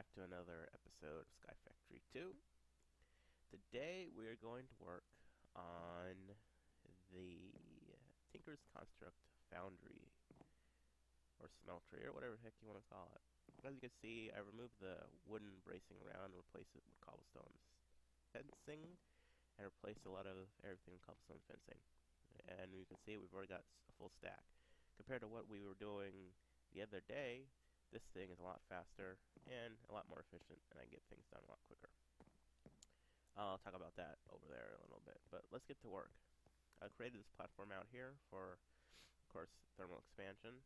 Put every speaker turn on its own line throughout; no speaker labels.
back to another episode of Skyfactory 2. Today we are going to work on the Tinker's Construct Foundry, or Smeltery, or whatever the heck you want to call it. As you can see, I removed the wooden bracing around and replaced it with cobblestone fencing, and replaced a lot of everything with cobblestone fencing. And you can see we've already got a full stack. Compared to what we were doing the other day, this thing is a lot faster and a lot more efficient, and I can get things done a lot quicker. I'll talk about that over there in a little bit, but let's get to work. I created this platform out here for, of course, thermal expansion.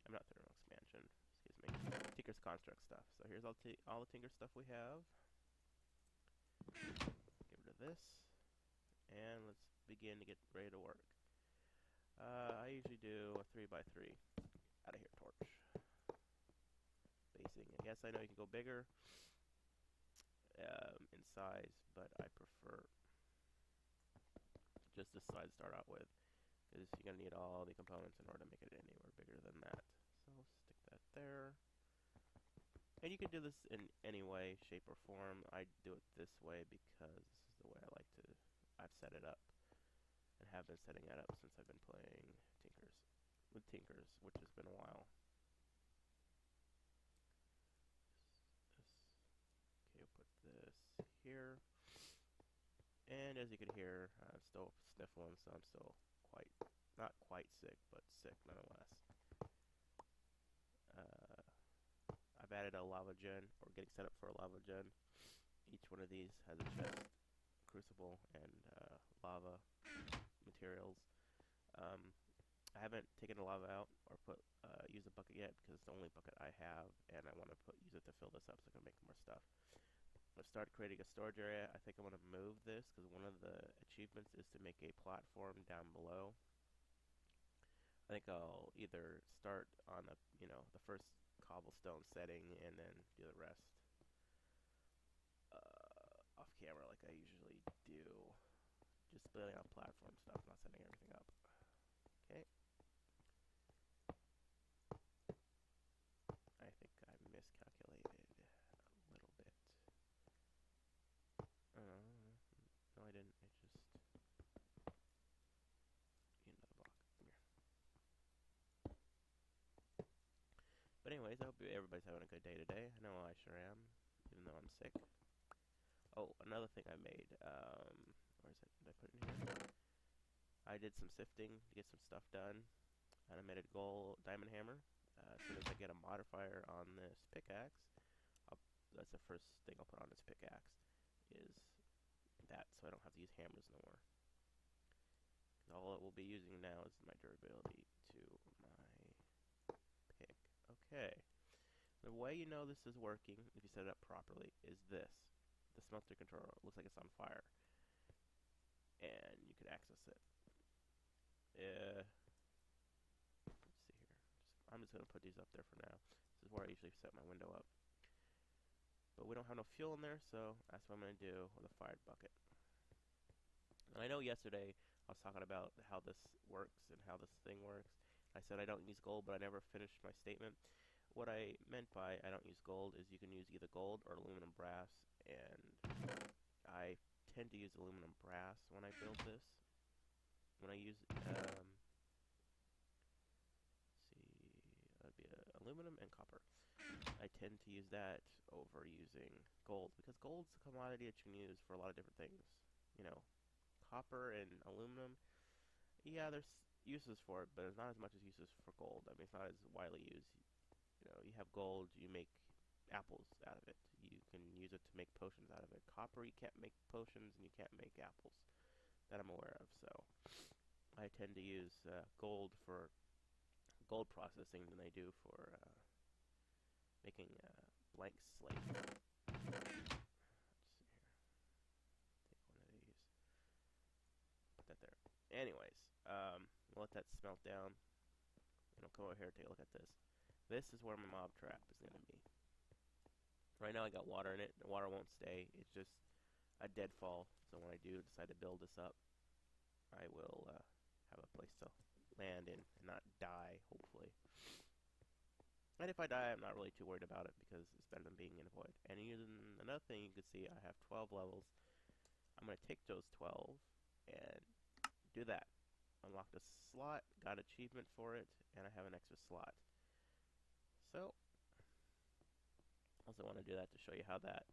I'm not thermal expansion, excuse me, Tinker's Construct stuff. So here's all the Tinker stuff we have. Get rid of this, and let's begin to get ready to work. I usually do a 3x3. Out of here, torch. Basing. Yes, I know you can go bigger in size, but I prefer just this size to start out with, because you're going to need all the components in order to make it anywhere bigger than that. So I'll stick that there. And you can do this in any way, shape, or form. I do it this way because this is the way I like to. I've set it up, and have been setting it up since I've been playing Tinkers, which has been a while. Okay, we'll put this here. And as you can hear, I'm still sniffling, so I'm still not quite sick, but sick nonetheless. I've added a lava gen, or getting set up for a lava gen. Each one of these has a chest, crucible, and lava materials. I haven't taken the lava out or used a bucket yet because it's the only bucket I have, and I want to use it to fill this up so I can make more stuff. I've started creating a storage area. I think I want to move this because one of the achievements is to make a platform down below. I think I'll either start on the first cobblestone setting and then do the rest off camera like I usually do. Just building out platform stuff, not setting everything up. Okay. I think I miscalculated a little bit. No, I didn't. It just another block. Come here. But anyways, I hope everybody's having a good day today. I know I sure am, even though I'm sick. Oh, another thing I made. Where is it? Did I put it in here? I did some sifting to get some stuff done, and I made a gold diamond hammer. As soon as I get a modifier on this pickaxe, that's the first thing I'll put on this pickaxe, is that, so I don't have to use hammers no more. All it will be using now is my durability to my pick. Okay. The way you know this is working, if you set it up properly, is this. The smelter controller looks like it's on fire. And you can access it. Let's see here. I'm just going to put these up there for now. This is where I usually set my window up. But we don't have no fuel in there, so that's what I'm going to do with a fired bucket. And I know yesterday I was talking about how this works and how this thing works. I said I don't use gold, but I never finished my statement. What I meant by I don't use gold is you can use either gold or aluminum brass, and I tend to use aluminum brass when I build this. When I use, that'd be aluminum and copper. I tend to use that over using gold, because gold's a commodity that you can use for a lot of different things. You know, copper and aluminum, yeah, there's uses for it, but there's not as much as uses for gold. I mean, it's not as widely used. You know, you have gold, you make apples out of it. You can use it to make potions out of it. Copper, you can't make potions, and you can't make apples, that I'm aware of. So I tend to use gold for gold processing than I do for making blank slate. Let's see here. Take one of these. Put that there. Anyways, we'll let that smelt down. And I'll come over here and take a look at this. This is where my mob trap is going to be. Right now I got water in it. The water won't stay. It's just a deadfall. So when I do decide to build this up, I will have a place to land in and not die, hopefully. And if I die, I'm not really too worried about it because it's better than being in a void. And even another thing, you can see I have 12 levels. I'm going to take those 12 and do that. Unlocked a slot, got achievement for it, and I have an extra slot. So, also want to do that to show you how that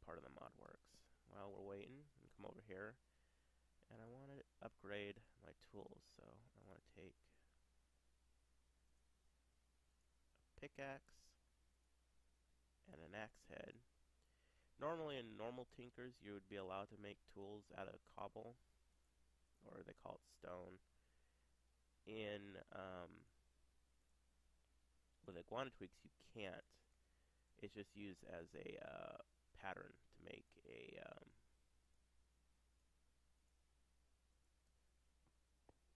part of the mod works. While we're waiting, I'm come over here, and I want to upgrade my tools. So I want to take a pickaxe and an axe head. Normally in normal tinkers, you would be allowed to make tools out of cobble, or they call it stone. In with iguana tweaks, you can't. It's just used as a pattern to make a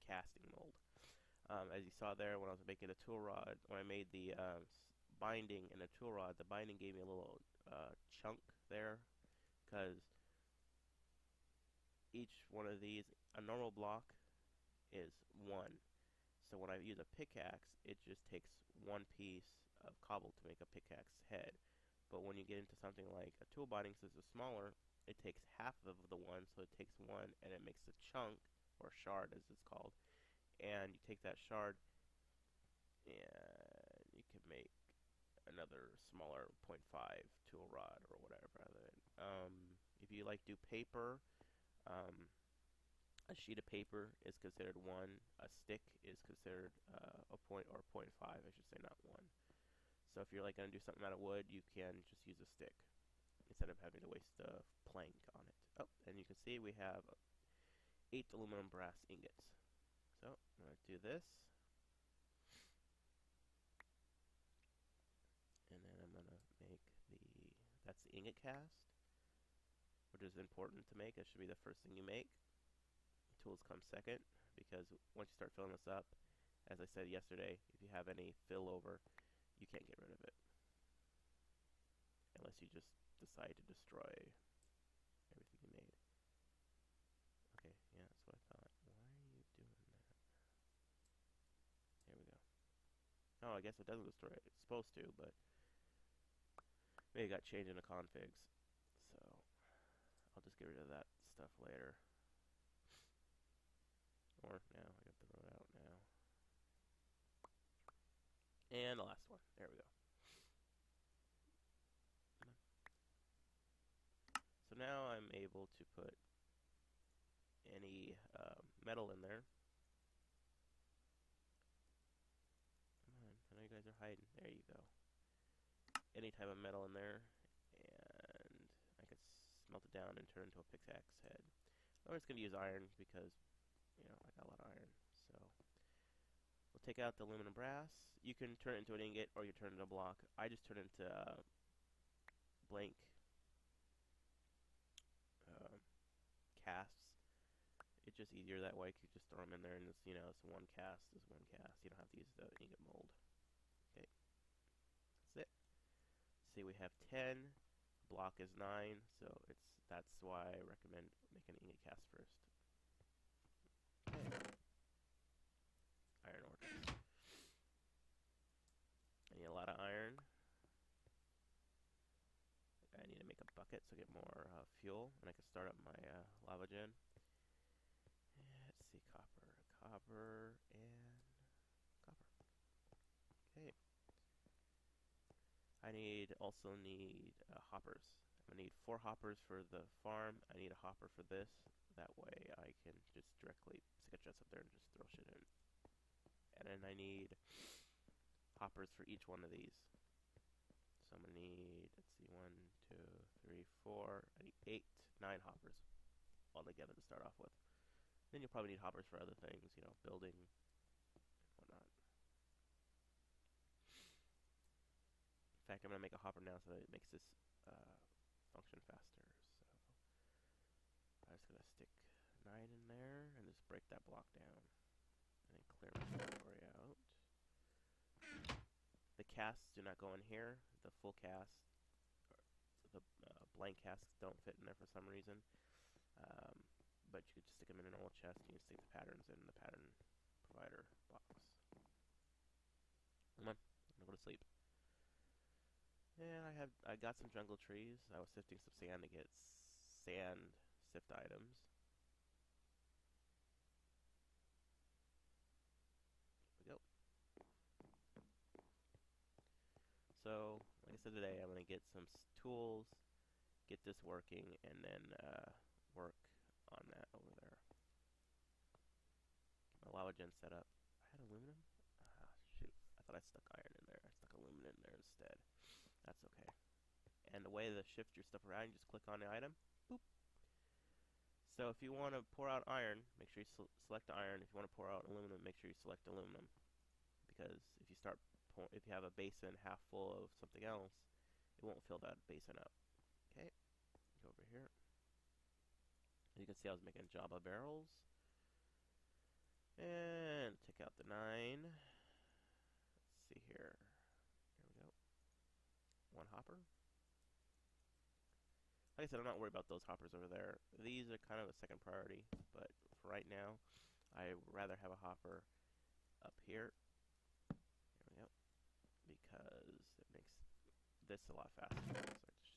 casting mold. As you saw there, when I was making a tool rod, when I made the binding in a tool rod, the binding gave me a little chunk there, because each one of these, a normal block is one. So when I use a pickaxe, it just takes one piece of cobble to make a pickaxe head. But when you get into something like a tool binding, since it's smaller, it takes half of the one, so it takes one and it makes a chunk, or shard as it's called. And you take that shard and you can make another smaller .5 tool rod or whatever. If you like do paper, a sheet of paper is considered one. A stick is considered a point, or .5, I should say, not one. So if you're like going to do something out of wood, you can just use a stick instead of having to waste a plank on it. Oh, and you can see we have 8 aluminum brass ingots. So I'm going to do this. And then I'm going to make that's the ingot cast, which is important to make. It should be the first thing you make. Tools come second, because once you start filling this up, as I said yesterday, if you have any fill over, you can't get rid of it. Unless you just decide to destroy everything you made. Okay, yeah, that's what I thought. Why are you doing that? There we go. Oh, I guess it doesn't destroy it. It's supposed to, but maybe it got changed in the configs. So I'll just get rid of that stuff later. Or now, I have to throw it out now. And the last one. There we go. So now I'm able to put any metal in there. Come on, I know you guys are hiding. There you go. Any type of metal in there, and I can smelt it down and turn it into a pickaxe head. I'm just going to use iron because, you know, I got a lot of iron. So we'll take out the aluminum brass. You can turn it into an ingot, or you turn it into a block. I just turn it into blank casts. It's just easier that way. You just throw them in there, and it's, you know, it's one cast is one cast. You don't have to use the ingot mold. Okay, that's it. See, we have 10. Block is 9, so that's why I recommend making an ingot cast first. Okay. Iron ore. I need a lot of iron. I need to make a bucket so I get more fuel, and I can start up my lava gen. Let's see, copper, copper, and copper. Okay. I also need hoppers. I need 4 hoppers for the farm. I need a hopper for this. That way I can just directly stick a chest up there and just throw shit in. And then I need hoppers for each one of these. So I'm going to need, let's see, 1, 2, 3, 4. I need 8, 9 hoppers all together to start off with. Then you'll probably need hoppers for other things, you know, building and whatnot. In fact, I'm going to make a hopper now so that it makes this function faster. So I'm just going to stick 9 in there and just break that block down. And then clear my inventory out. The casts do not go in here. The full cast, the blank casts don't fit in there for some reason. But you could just stick them in a normal chest, and you can stick the patterns in the pattern provider box. Come on, I'm gonna go to sleep. And I got some jungle trees. I was sifting some sand to get sand sift items. There we go. So, like I said today, I'm gonna get some tools, get this working, and then work on that over there. Get my lava gen set up. I had aluminum? Ah, shoot. I thought I stuck iron in there. I stuck aluminum in there instead. That's okay. And the way to shift your stuff around, you just click on the item. Boop. So if you want to pour out iron, make sure you select iron. If you want to pour out aluminum, make sure you select aluminum. Because if you if you have a basin half full of something else, it won't fill that basin up. Okay, go over here. As you can see, I was making Java barrels. And take out the 9. Let's see here. There we go. One hopper. Like I said, I'm not worried about those hoppers over there. These are kind of a second priority, but for right now, I would rather have a hopper up here. There we go. Because it makes this a lot faster. So I just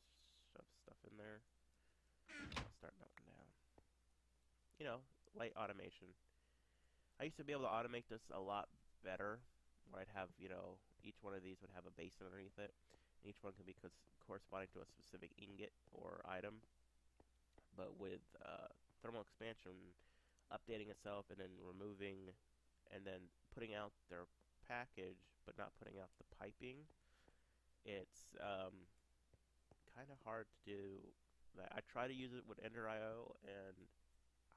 shove stuff in there. I'll start melting down. You know, light automation. I used to be able to automate this a lot better, where I'd have, each one of these would have a basin underneath it. And each one can be corresponding to a specific ingot or item. But with thermal expansion updating itself and then removing and then putting out their package but not putting out the piping, it's kind of hard to do that. I try to use it with Ender.io, and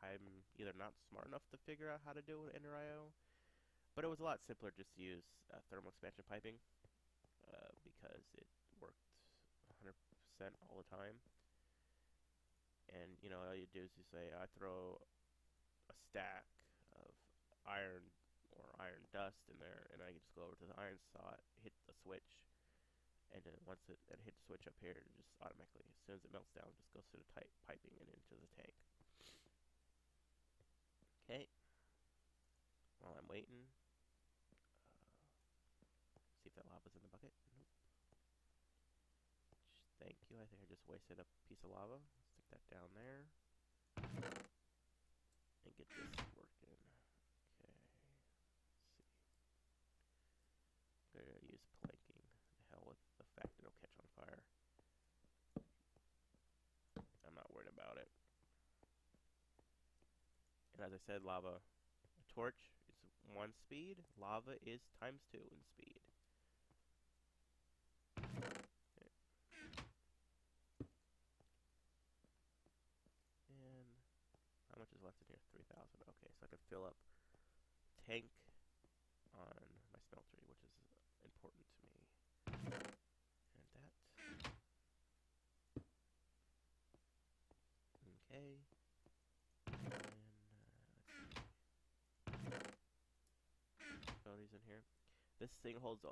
I'm either not smart enough to figure out how to do it with Ender.io, but it was a lot simpler just to use thermal expansion piping because it worked 100% all the time. And all you do is you say, I throw a stack of iron or iron dust in there, and I can just go over to the iron slot, hit the switch, and then once it hit the switch up here, it just automatically, as soon as it melts down, just goes through the piping and into the tank. Okay. While I'm waiting, see if that lava's in the bucket. Nope. Thank you. I think I just wasted a piece of lava. Stick that down there. And get this working. Okay. Let's see. I'm gonna use planking. The hell with the fact that it'll catch on fire. I'm not worried about it. And as I said, lava, a torch is 1 speed. Lava is times 2 in speed. Okay. And how much is left in here? 3,000. Okay, so I can fill up tank on my smeltery, which is important to me. And that. Okay. And throw these in here. This thing holds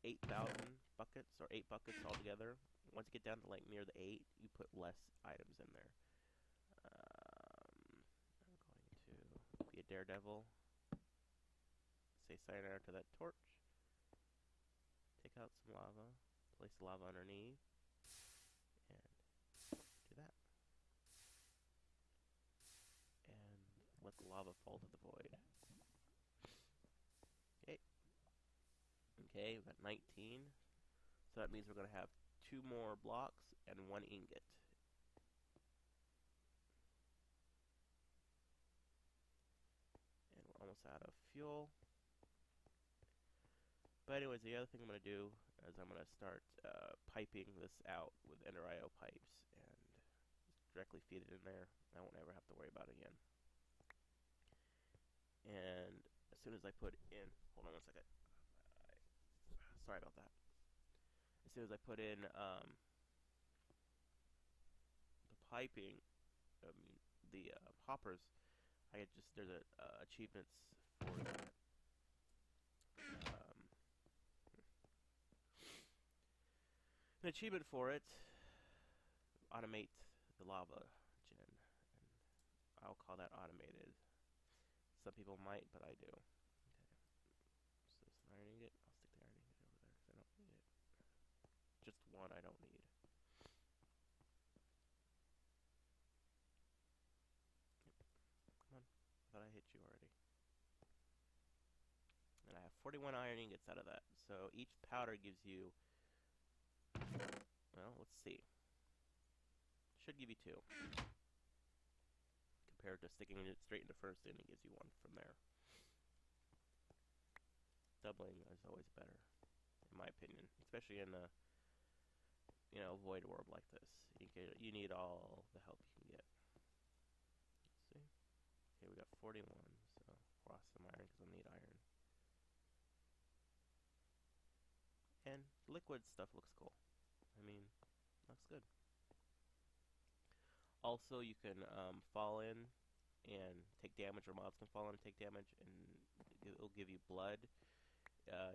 8,000 buckets, or 8 buckets altogether. Once you get down to like near the 8, you put less items in there. I'm going to be a daredevil. Say sayonara to that torch. Take out some lava. Place the lava underneath. And do that. And let the lava fall to the void. Okay. Okay, we've got 19. So that means we're going to have 2 more blocks and 1 ingot. And we're almost out of fuel. But anyways, the other thing I'm going to do is I'm going to start piping this out with Ender.io pipes and just directly feed it in there. I won't ever have to worry about it again. And as soon as I put in, hold on 1 second. Sorry about that. As soon as I put in the piping, the hoppers, there's achievements for that. An achievement for it, automate the lava gen, and I'll call that automated. Some people might, but I do. Okay. So this iron ingot, I'll stick the iron ingot over there because I don't need it. Just one I don't need. Come on. I thought I hit you already. And I have 41 iron ingots out of that. So each powder gives you, well, let's see. Should give you 2. Compared to sticking it straight in the first, and it gives you 1 from there. Doubling is always better, in my opinion. Especially in a, void world like this. You need all the help you can get. Let's see. Okay, we got 41, so cross some iron because I'll need iron. And liquid stuff looks cool. I mean, looks good. Also, you can fall in and take damage, or mobs can fall in and take damage, and it'll give you blood.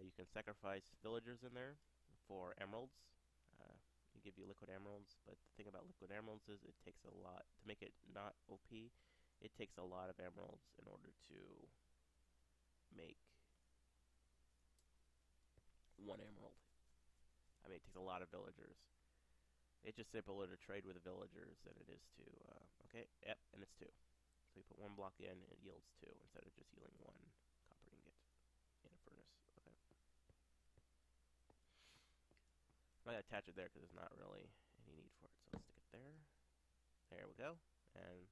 You can sacrifice villagers in there for emeralds. It give you liquid emeralds, but the thing about liquid emeralds is it takes a lot to make it not OP. It takes a lot of emeralds in order to make 1 emerald. I mean, it takes a lot of villagers. It's just simpler to trade with the villagers than it is to, okay, yep, and it's 2. So you put 1 block in, and it yields 2, instead of just yielding 1 copper ingot in a furnace. Okay. I'm going to attach it there because there's not really any need for it, so let's stick it there. There we go. And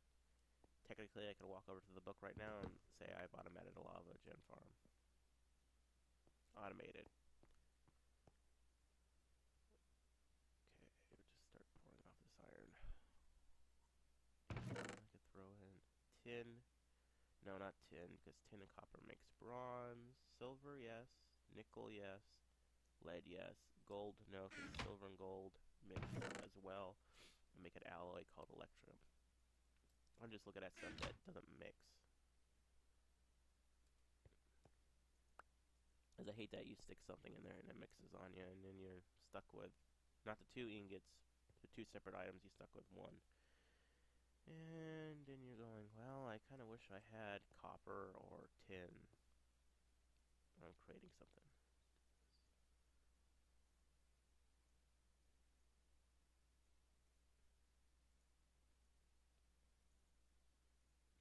technically I can walk over to the book right now and say I've automated a lava gen farm. Automated. Okay, we'll just start pouring off this iron. I could throw in tin. No, not tin, because tin and copper makes bronze. Silver, yes. Nickel, yes. Lead, yes. Gold, no, because silver and gold mix as well. And make an alloy called electrum. I'm just looking at stuff that doesn't mix. Because I hate that you stick something in there and it mixes on you, and then you're stuck with not the 2 ingots, the 2 separate items, you're stuck with 1. And then you're going, well, I kind of wish I had copper or tin when I'm creating something.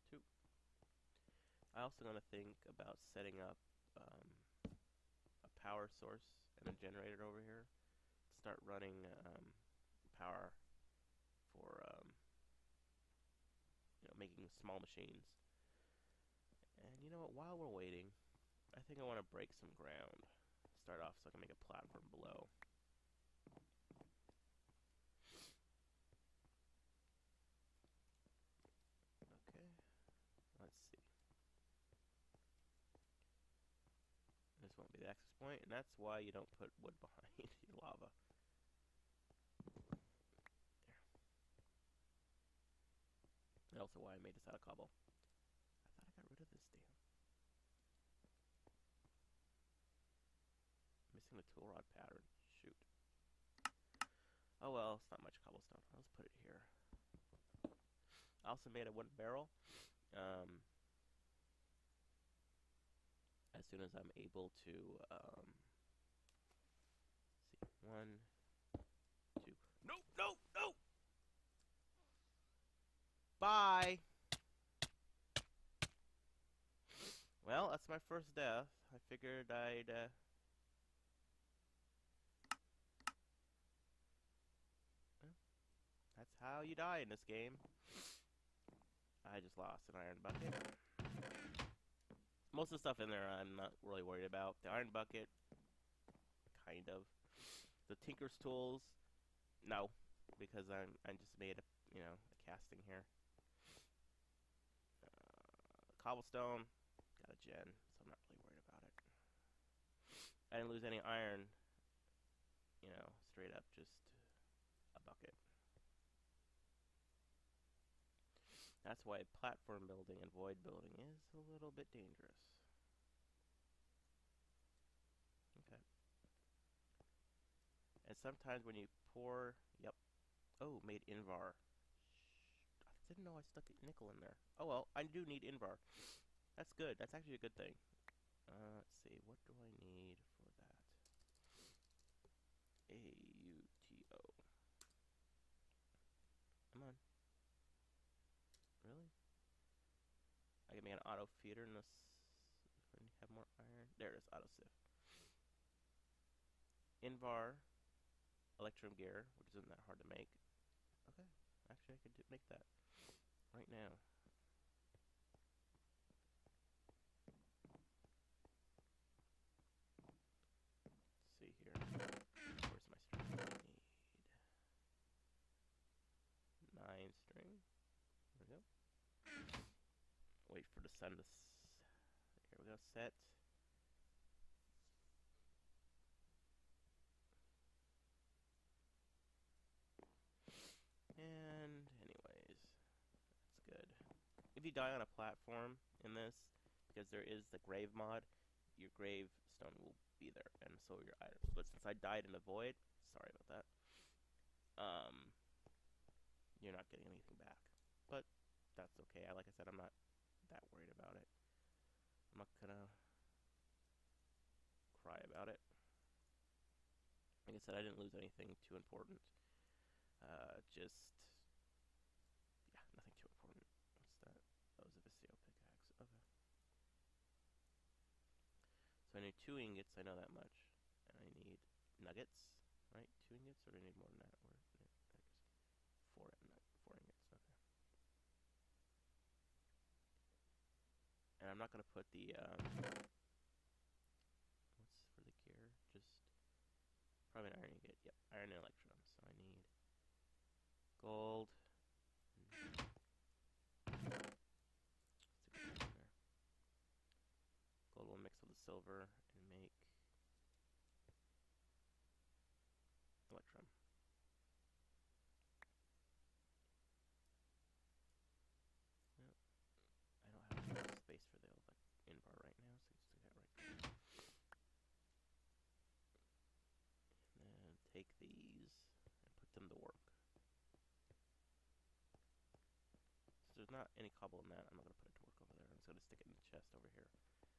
2. I also going to think about setting up a power source and a generator over here to start running power for making small machines. And you know what, while we're waiting, I think I want to break some ground. Start off so I can make a platform below. Okay, let's see. This won't be the access point, and that's why you don't put wood behind your lava. There. And also why I made this out of cobble. I thought I got rid of this damn. Missing the tool rod pattern. Shoot. Oh well, it's not much cobblestone. Let's put it here. I also made a wooden barrel. As soon as I'm able to, see, 1, 2. No, no, no! Bye! Well, that's my first death. I figured I'd, that's how you die in this game. I just lost an iron bucket. Most of the stuff in there I'm not really worried about. The iron bucket, kind of. The tinker's tools, no, because I just made a casting here. Cobblestone, got a gen, so I'm not really worried about it. I didn't lose any iron, straight up just a bucket. That's why platform building and void building is a little bit dangerous. Okay. And sometimes when you pour, yep. Oh, made Invar. I didn't know I stuck a nickel in there. Oh well, I do need Invar. That's good. That's actually a good thing. Let's see. What do I need for that? AUT. gonna make an auto feeder unless when you have more iron. There it is, auto sift. Invar electrum gear, which isn't that hard to make. Okay, actually I could make that right now. Let's see here. Where's my string? I need 9 string. There we go. Wait for the sun to. Here we go. Set. And anyways, that's good. If you die on a platform in this, because there is the grave mod, your gravestone will be there, and so will your items. But since I died in the void, sorry about that. You're not getting anything back. But that's okay. Like I said, I'm not that worried about it. I'm not gonna cry about it. Like I said, I didn't lose anything too important. Just yeah, nothing too important. What's that? That was a Visio pickaxe. Okay. So I need 2 ingots. I know that much, and I need nuggets. Right? 2 ingots, or do I need more than that? Or I guess 4 ingots. Okay. And I'm not gonna put the what's for the gear? Just probably an iron ingot. Yep, iron and electrum. So I need gold. Gold will mix with the silver and make electrum. Yep. I don't have enough space for the invar right now, so just do that right there. And then take these and put them to work. So there's not any cobble in that. I'm not going to put it to work over there. I'm just going to stick it in the chest over here. Anyways.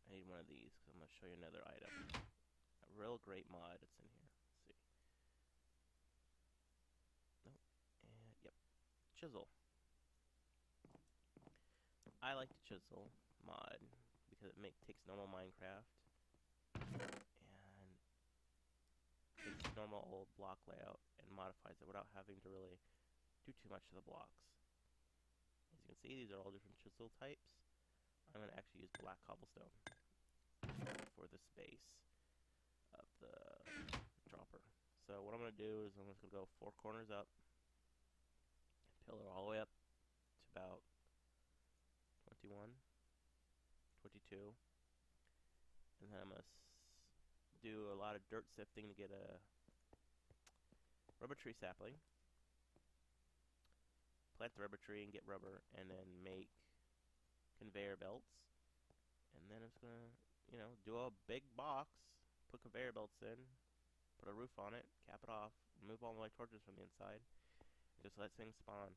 I need one of these because I'm going to show you another item. A real great mod that's in here. Let's see. Nope. And yep. Chisel. I like the chisel mod because it takes normal Minecraft and takes normal old block layout and modifies it without having to really do too much to the blocks. As you can see, these are all different chisel types. I'm going to actually use black cobblestone for the space of the dropper. So what I'm going to do is I'm just going to go 4 corners up, pillar all the way up to about 21, 22, and then I'm going to do a lot of dirt sifting to get a rubber tree sapling, plant the rubber tree and get rubber, and then make conveyor belts, and then it's going to, you know, do a big box, put conveyor belts in, put a roof on it, cap it off, remove all my torches from the inside, and just let things spawn.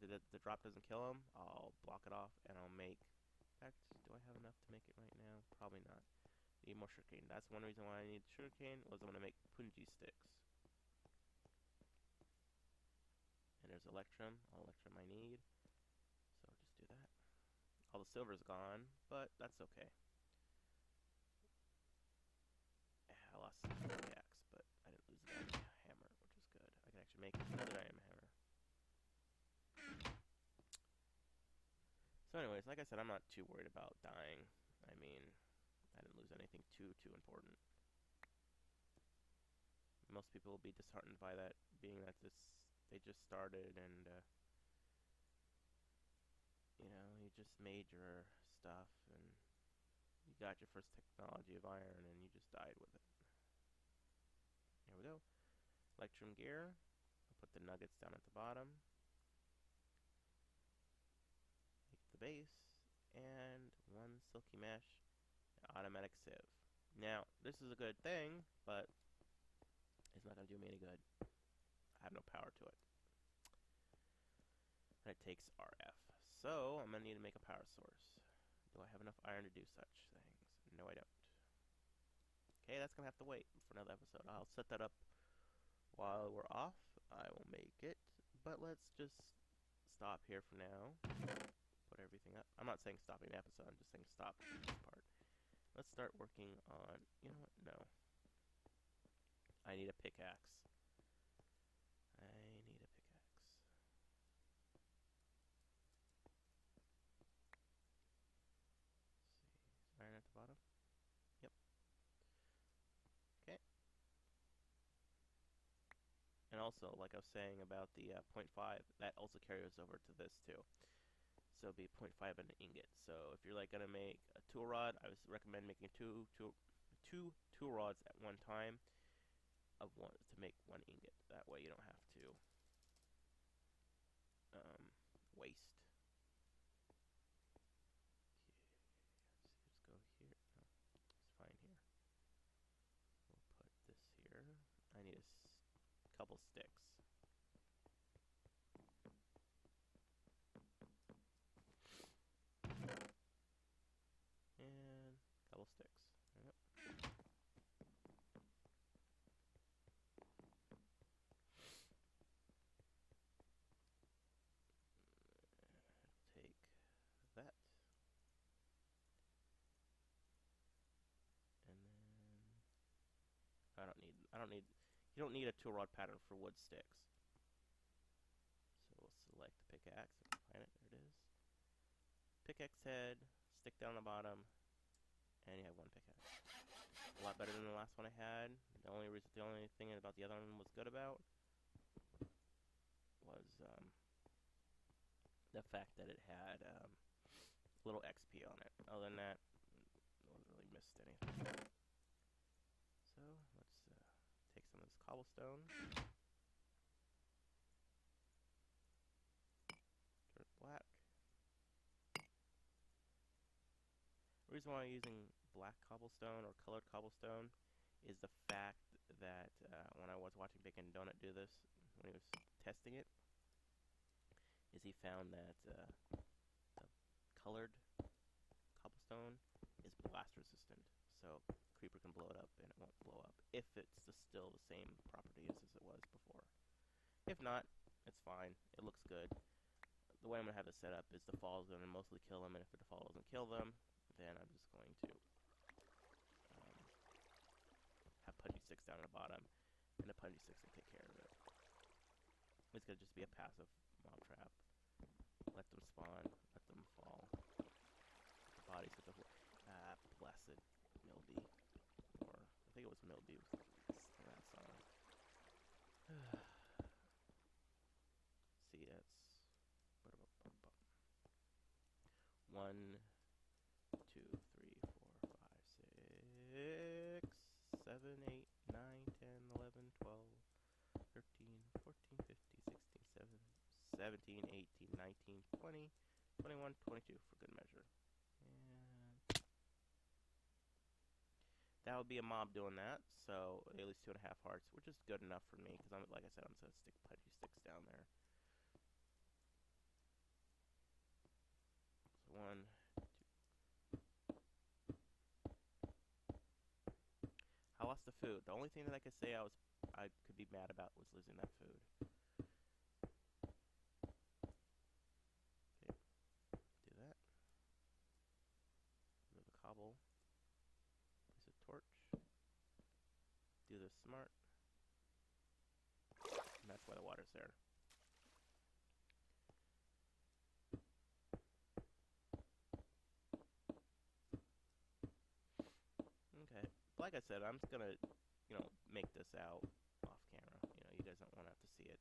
If the drop doesn't kill them, I'll block it off and I'll make. In fact, do I have enough to make it right now? Probably not. Need more sugarcane. That's one reason why I need sugarcane, was I'm going to make punji sticks. And there's electrum. All electrum I need. So just do that. All the silver's gone, but that's okay. I lost the pickaxe, but I didn't lose the hammer, which is good. I can actually make another diamond hammer. So anyways, like I said, I'm not too worried about dying. I mean, I didn't lose anything too important. Most people will be disheartened by that, being that they just started and you know, you just made your stuff and you got your first technology of iron and you just died with it. Here we go. Electrum gear. I'll put the nuggets down at the bottom. Make the base. And 1 silky mesh. And automatic sieve. Now, this is a good thing, but it's not going to do me any good. I have no power to it. And it takes RF. So, I'm gonna need to make a power source. Do I have enough iron to do such things? No, I don't. Okay, that's gonna have to wait for another episode. I'll set that up while we're off. I will make it. But let's just stop here for now. Put everything up. I'm not saying stopping the episode, I'm just saying stop this part. Let's start working on, you know what, no. I need a pickaxe. I need a pickaxe. Let's see, is iron at the bottom? Yep. Okay. And also, like I was saying about the 0.5, that also carries over to this too. So it'll be 0.5 an ingot. So if you're like gonna make a tool rod, I would recommend making two tool rods at one time of one to make one ingot. That way you don't have to waste. Okay, let's go here. No, it's fine here. We'll put this here. I need a couple sticks. And a couple sticks. Yep. Take that. And then you don't need a tool rod pattern for wood sticks. So we'll select the pickaxe and find it. There it is. Pickaxe head, stick down the bottom, and you have one pickaxe. A lot better than the last one I had. The only thing about the other one was good about was the fact that it had little XP on it. Other than that, I wasn't really missed anything. So let's take some of this cobblestone. Turn it black. The reason why I'm using black cobblestone or colored cobblestone is the fact that when I was watching Bacon Donut do this, when he was testing it, is he found that the colored cobblestone is blast resistant, so creeper can blow it up and it won't blow up if it's still the same properties as it was before. If not, it's fine. It looks good. The way I'm going to have it set up is the fall is going to mostly kill them, and if the fall doesn't kill them, then I'm just going to have punchy sticks down at the bottom, and the punchy sticks will take care of it. It's going to just be a passive mob trap. Let them spawn, let them fall. The bodies of the blessed mildew, or I think it was mildew. That song. See, that's 1, 2, 3, 4, 5, 6, 7, 8, 9, 10, 11, 12, 13, 14, 15, 16, 17, 18, 19, 20, 21, 22 for good measure. And that would be a mob doing that, so at least 2.5 hearts, which is good enough for me, because like I said, I'm going to stick punchy sticks down there. So 1, 2. I lost the food. The only thing that I could say I could be mad about was losing that food. Okay, do that. Remove the cobble. Place a torch. Do this smart. And that's why the water's there. Okay. Like I said, I'm just gonna, make this out off camera. You guys don't want to have to see it.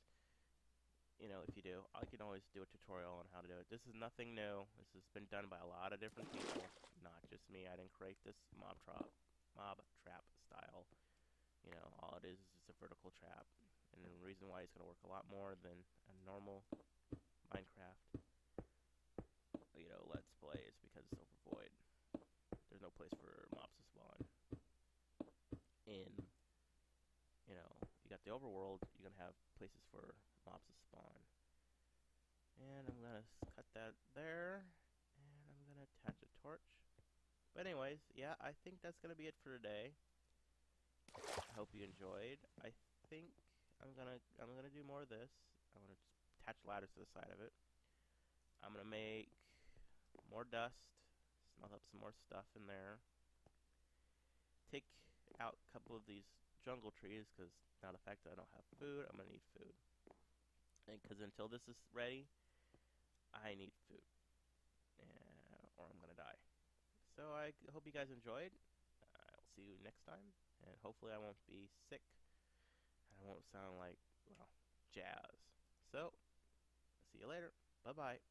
If you do, I can always do a tutorial on how to do it. This is nothing new. This has been done by a lot of different people, not just me. I didn't create this mob trap style. All it is just a vertical trap. And the reason why it's going to work a lot more than a normal Minecraft, Let's Play is because it's overvoid. There's no place for mobs to spawn. You got the overworld, you're going to have places for mobs to spawn. And I'm going to cut that that there. And I'm gonna attach a torch. But anyways, yeah, I think that's gonna be it for today. I hope you enjoyed. I think I'm gonna do more of this. I'm gonna attach ladders to the side of it. I'm gonna make more dust, smelt up some more stuff in there. Take out a couple of these jungle trees because now the fact that I don't have food, I'm gonna need food. And because until this is ready, I need food, or I'm gonna die. So I hope you guys enjoyed. I'll see you next time, and hopefully I won't be sick, and I won't sound like, well, jazz. So, see you later. Bye-bye.